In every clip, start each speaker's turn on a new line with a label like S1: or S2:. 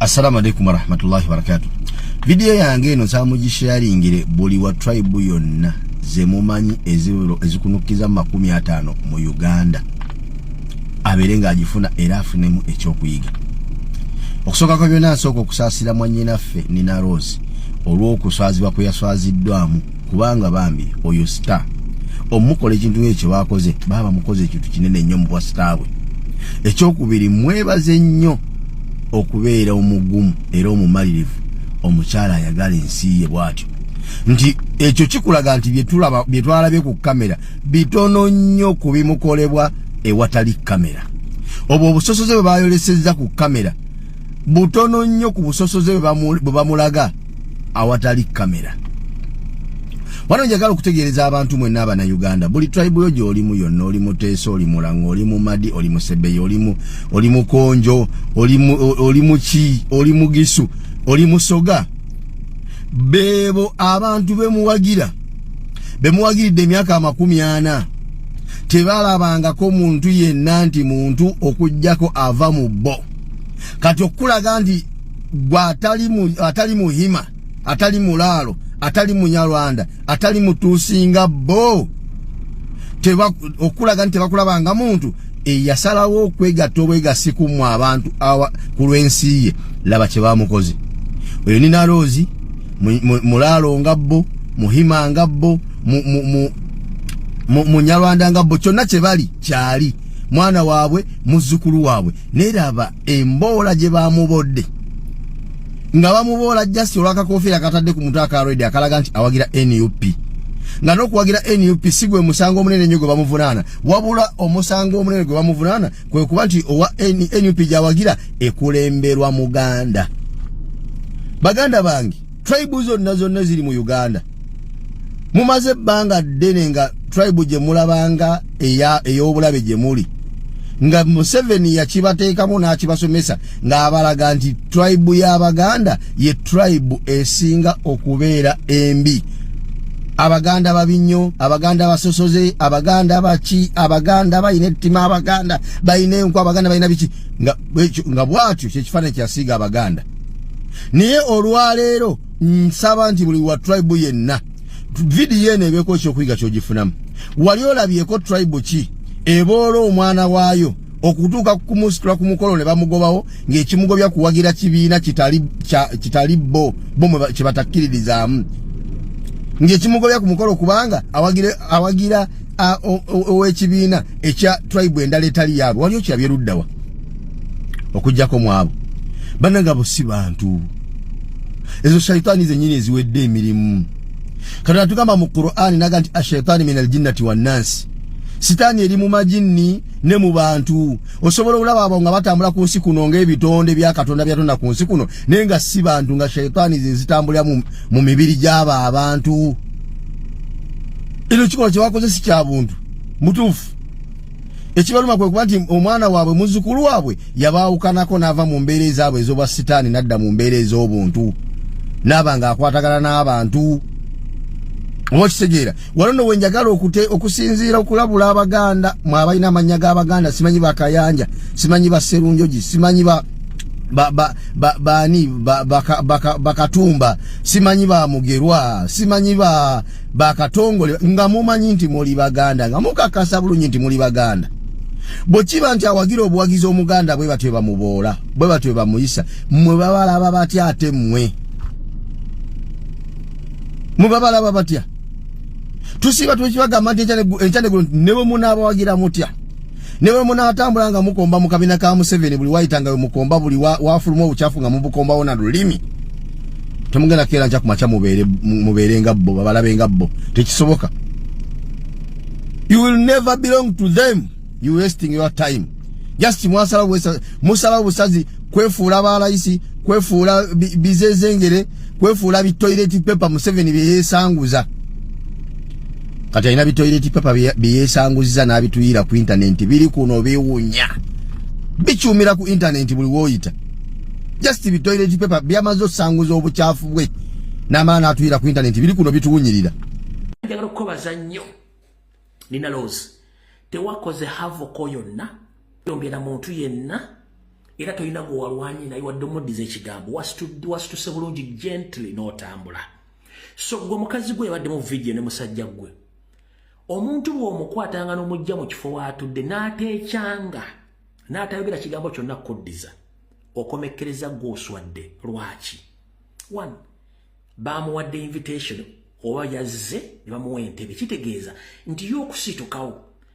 S1: Assalamu alaikum warahmatullahi wabarakatuh. Video yange eno samujisharingire buli wa tribe yonna zemumanyi ezikunukiza 50 mu Uganda aberenga agifuna era afunemu ekyokuyiga. Okusoka kwa byonna asoko kusasira mwannyinaffe Nina Rose olw'okuswazibwa kwe yaswaziddwamu kubanga bambi oyo star omukola ekintu ekyo bakoze baba mukoze ekintu kinene nnyo mu bwa star bwe. Ekyokubiri mwebaze nnyo okubeera omugumu era omumalirivu omukyala ayagala ensi ye bwatyo nti ekyo kikulaga nti byetwalabye ku kamera bitono nnyo kubimukolebwa ewatali kamera. Obwo obusosoze bwe bayolesezza ku kamera butono nnyo ku busosoze bwe bamulaga awatali kamera. Wano njagala okutegeereza abantu mwenna abana Uganda buli tribe yo gy'olimu yonna, oli Muteesa, oli Mulango, oli Mumadi, oli Musebeya, oli Mukonjo, oli Muki, oli Mugisu, oli Musoga, bebo abantu bemuwagiridde emyaka 40 tebalabangako muntu yenna nti muntu okujjako ava mu bo. Kati okulaga nti gwa atali muhima, atali mulaalo, atali munyalwanda, atali mutusinga bo okulaga nti tebakulabanga muntu eyasalawo okwegatta obwegasi mu abantu ku lw'ensi ye. Laba kye bamukoze oyo Nina Rose, mulaalo nga bo, muhima nga bo, munyalwanda nga bo, kyonna kye bali kyali mwana waabwe, muzzukulu waabwe. Neraba emboola gye bamubodde nga bamubola just olwakakofiira katadde ku mutaka already akalaga nti awagira NUP. Nga n'okuwagira NUP sigwe musango omunene nnyo gwe bamuvunaana, wabula omusango omunene gwe bamuvunaana kwe kuba nti owa NUP gyawagira ekulemberwa Muganda. Baganda bange, tribe zonna ziri mu Uganda. Mumaze ebbanga ddene nga tribe gye mulabanga ey'obulabe gye muli. Nga Museveni yakibateekamu n'akibasomesa ng'abalaga nti tribe y'Abaganda ye tribe esinga okubeera embi. Abaganda babinyo, Abaganda basosoze, Abaganda baki, Abaganda bayina ettima, Abaganda bayina enku, Abaganda bayina biki, nga bwatyo kyekifaananyi kyasiiga Abaganda. Naye olwaleero nsaba nti buli wa tribe yenna vidiyo eno ebeeko ekyokuyiga ky'ogifunamu. Wali olabyeko tribe ki eboola omwana waayo okutuuka kumusitula ku mukolo ne bamugobawo ng'ekimugobya kuwagira kibiina kitali bo kye batakkiririzaamu, ng'ekimugobya ku mukolo kubanga awagira ow'ekibiina ekya tribe endala etali yaabwe. Wali okirabye luddawa okujjako mu abo bannanga bo si bantu, ezo shaitaani zennyini eziwedde emirimu. Katonda tugamba mu Qur'ani naga nti ashaitaani minal jinnati wannansi, sitaani eri mu majinni ne mu bantu. Osobola olaba abo nga batambula ku nsi kuno ng'ebitonde bya Katonda byatonda ku nsi kuno naye nga si bantu, nga shaitaani zitambulira mu mibiri gy'aba abantu. Eno kikola kye bakoze si kya buntu mutuufu. Ekibaluma kwe kuba nti omwana waabwe, muzzukulu waabwe yabaawukanako n'ava mu mbeera ezaabwe ez'obwa sitaani n'adda mu mbeera ez'obuntu n'aba ng'akwatagana n'abantu. Okitegeera wano nno wenjagala okusinziira okulabula Abaganda mwabalina amannya g'Abaganda, simanyi bakayanja, simanyi baserunjogi, simanyi bakatumba, simanyi bamugerwa, simanyi bakatongole, nga mumanyi nti muli Baganda, nga mukakasa bulungi nti muli Baganda. Bwe kiba nti awagira obuwagizi Omuganda bwe batyo bamuboola, bwe batyo bamuyisa, mwe babalaba batya ate mmwe? Mwe babalaba batya? Tusiba tukibagamba nti enkyaneggulo ne bwe munaabawagira mutya, ne bwe munaatambula nga mukomba mu kabina ka Museveni buli wayitanga we mukomba, buli wafuluma obukyafu nga mubukombawo na lulimi, temugenda keera nca ku makya mubeere nga bo, babalabe nga bo. Tekisoboka. You will never belong to them. You wasting your time. Just musala busazi kwefuula balayisi, kwefuula bizezengere, kwefuula bitoilet paper Museveni bye yeesanguza. Kati alina bitoilet paper bye yeesanguziza n'abituyira ku internet, biri kuno biwunya bikyumira ku internet buli woyita. Just bitoilet paper byamaze osanguza obukyafu bwe n'amaana atuyira ku internet, biri kuno bituwunyirira.
S2: Njagala okukobaza nnyo Nina Rose, tewakoze havoko yonna yombera muntu yenna era tolina gwe walwanye naye wadde omuddiza ekigambo wasituse bulungi gently n'otambula. So gwe mukazi gwe yabadde mu vidiyo ne musajja gwe, omuntu bw'omukwatanga n'omujja mu kifo waatudde n'ateekyanga n'atayogera kigambo kyonna kuddiza, okomekkereza gw'oswadde. Lwaki? 1, baamuwadde invitation oba yazze ne bamuwa entebe, kitegeeza nti y'okusitukawo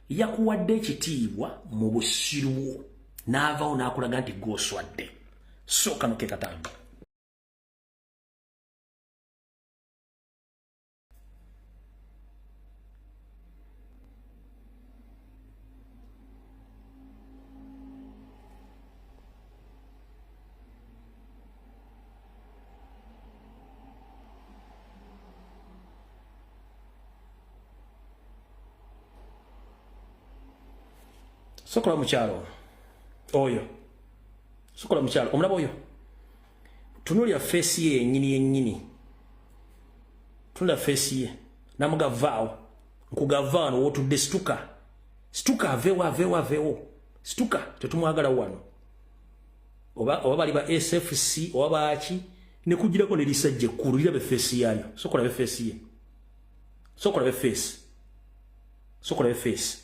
S2: yakuwadde ekitiibwa mu busiru bwo, n'avaawo n'akulaga nti gw'oswadde. So kano ke katanga. Sokola mukyalo oyo, sokola mukyalo omulaba oyo, tunulya face ye yennyini, tunulya face ye namugavaawo, nkugavaawo wotudde situka aveewo, situka tetumwagala wano, oba bali ba SFC oba baaki, ne kugirako ne lisajja ekkulu lirabe face yayo. Sokola be face ye, sokola be face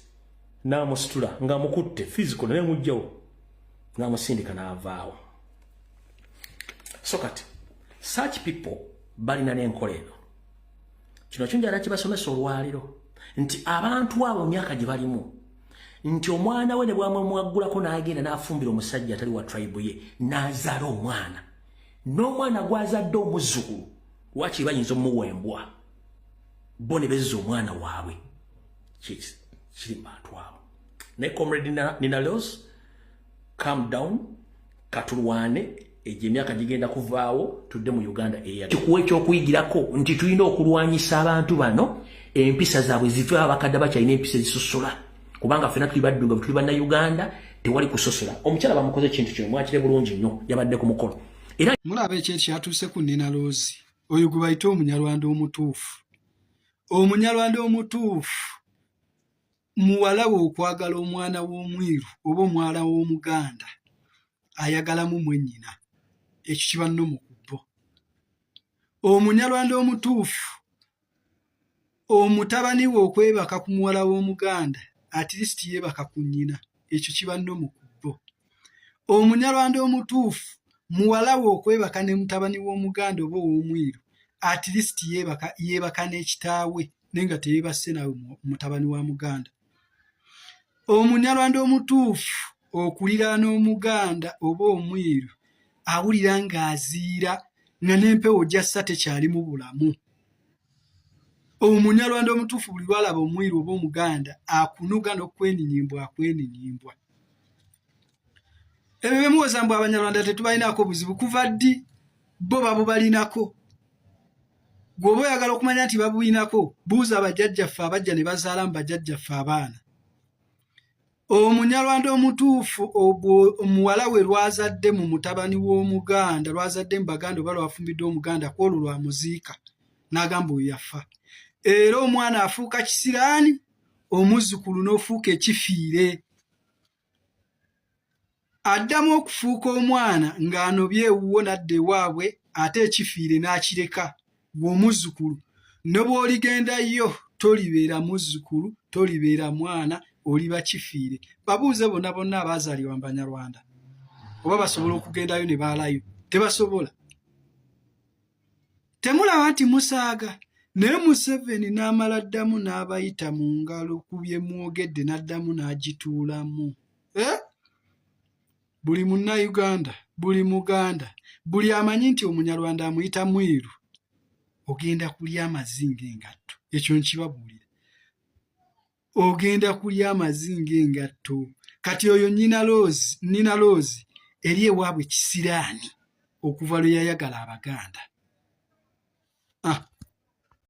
S2: n'amusitula ng'amukutte physical naye mujjawo n'amusindika n'avaawo. So kati such people balina n'enkola eno. Kino kinjala kibasomesa olwaliro nti abantu abo myaka gye balimu, nti omwana we ne bwamwaggulako n'agenda n'afumbira omusajja atali wa tribe ye n'azaala omwana, n'omwana gw'azadde omuzzukulu lwaki bayinza omuwembwa bo ne bezza omwana waabwe. Kiri mu bantu abo. Naye comrade Nina Rose, calm down, katulwane, egye emyaka gigenda kuvaawo, tudde mu Uganda eya. Kikuwa ekyokuyigirako nti tulina okulwanyisa abantu bano, empisa zaabwe zive abakadde bakyalina empisa ezisosola. Kubanga ffenna tuli baddugavu, tuli bannayuganda, tewali kusosola. Omukyala bamukoze ekintu kino, mwakire bulungi nnyo, yabadde ku mukolo. Era
S3: mulaba ekyeri kyatuuse ku Nina Rose, oyo gwe bayita omunyarwanda omutuufu. Omunyarwanda omutuufu muwala we okwagala omwana w'omwiru oba omwala w'omuganda ayagalamu mwennyina, ekyo kiba nno mu kubbo. Omunyarwanda omutuufu omutabani we okwebaka ku muwala w'omuganda at least yeebaka ku nnyina, ekyo kiba nno mu kubbo. Omunyarwanda omutuufu muwala we okwebaka ne mutabani w'omuganda oba ow'omwiru at least yeebaka n'ekitaawe naye nga teyeebase nawe mutabani wa muganda. Omunyarwanda omutuufu okuliraana omuganda oba omwiru awulira ng'aziira nga n'empewo gy'assa tekyali mu bulamu. Omunyarwanda omutuufu buli lwalaba omwiru oba omuganda akunuga n'okweninyimbwa akweninyimbwa. Ebyo bemuwoza mbu abanyarwanda tetubalinaako buzibu, kuva ddi bo babubalinako? Gwoba oyagala okumanya nti babulinako, buuza abajjajjaffe abajja ne bazaalamu bajjajjaffe abaana. Omunyarwanda omutuufu omuwala we lwazadde mu mutabani w'omuganda, lwazadde mu baganda oba lwafumbidde omuganda kwolwo lwamuziika n'agamba oyo yafa. Era omwana afuuka kisiraani, omuzzukulu n'ofuuka ekifiire. Addamu okufuuka omwana ng'anobye ewuwo n'adda ewaabwe, ate ekifiire n'akireka gw'omuzzukulu. Ne bw'oligendayo tolibeera muzzukulu, tolibeera mwana, oliba kifiire. Babuuze bonna bonna abaazaalibwa mu Banyarwanda oba basobola okugendayo ne baalayo? Tebasobola. Temulaba nti musaaga, naye Museveni n'amala ddamu n'abayita mu ngalo ku bye mwogedde, n'addamu n'agituulamu. Buli munnayuganda, buli muganda, buli amanyi nti omunyarwanda amuyita mwiru, ogenda kulya amazinga engatto. Ekyo nkibabuulira. Ogenda kulya amazinga engatto. Kati oyo Nina Rose eri ewaabwe kisiraani okuva lwe yayagala Abaganda.